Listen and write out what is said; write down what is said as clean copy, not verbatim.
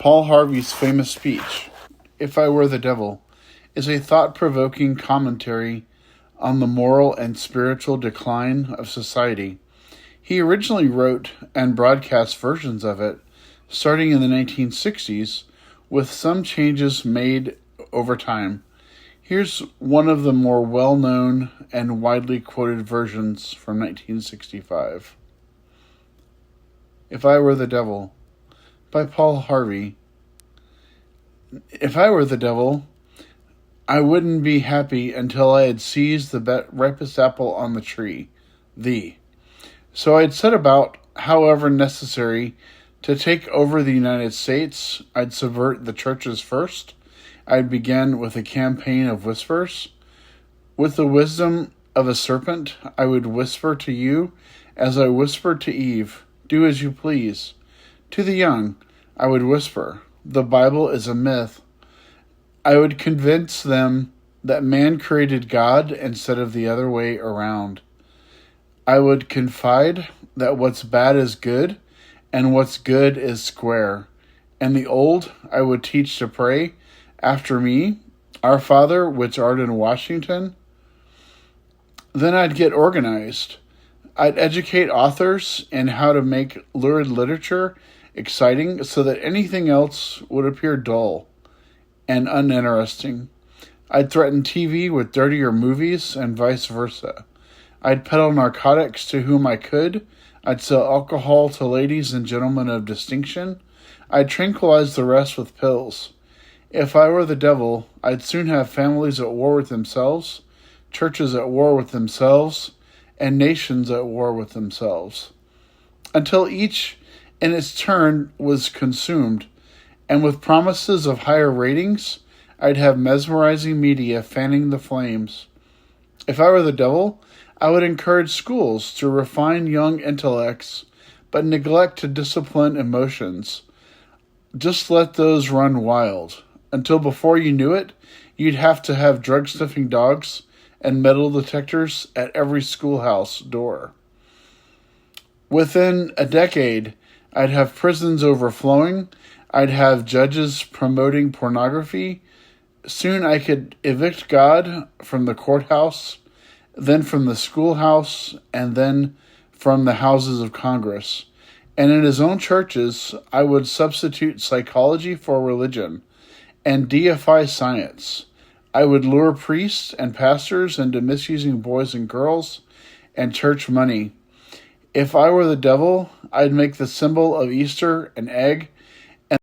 Paul Harvey's famous speech, "If I Were the Devil," is a thought-provoking commentary on the moral and spiritual decline of society. He originally wrote and broadcast versions of it, starting in the 1960s, with some changes made over time. Here's one of the more well-known and widely quoted versions from 1965. "If I Were the Devil" by Paul Harvey. If I were the devil, I wouldn't be happy until I had seized the ripest apple on the tree, thee. So I'd set about, however necessary, to take over the United States. I'd subvert the churches first. I'd begin with a campaign of whispers. With the wisdom of a serpent, I would whisper to you as I whispered to Eve, "Do as you please." To the young, I would whisper, "The Bible is a myth." I would convince them that man created God instead of the other way around. I would confide that what's bad is good and what's good is square. And the old I would teach to pray after me, "Our Father, which art in Washington." Then I'd get organized. I'd educate authors in how to make lurid literature exciting so that anything else would appear dull and uninteresting. I'd threaten TV with dirtier movies and vice versa. I'd peddle narcotics to whom I could. I'd sell alcohol to ladies and gentlemen of distinction. I'd tranquilize the rest with pills. If I were the devil, I'd soon have families at war with themselves, churches at war with themselves, and nations at war with themselves, until each in its turn was consumed. And with promises of higher ratings, I'd have mesmerizing media fanning the flames. If I were the devil, I would encourage schools to refine young intellects, but neglect to discipline emotions. Just let those run wild, until before you knew it, you'd have to have drug-sniffing dogs and metal detectors at every schoolhouse door. Within a decade, I'd have prisons overflowing. I'd have judges promoting pornography. Soon I could evict God from the courthouse, then from the schoolhouse, and then from the houses of Congress. And in his own churches, I would substitute psychology for religion and deify science. I would lure priests and pastors into misusing boys and girls and church money. If I were the devil, I'd make the symbol of Easter an egg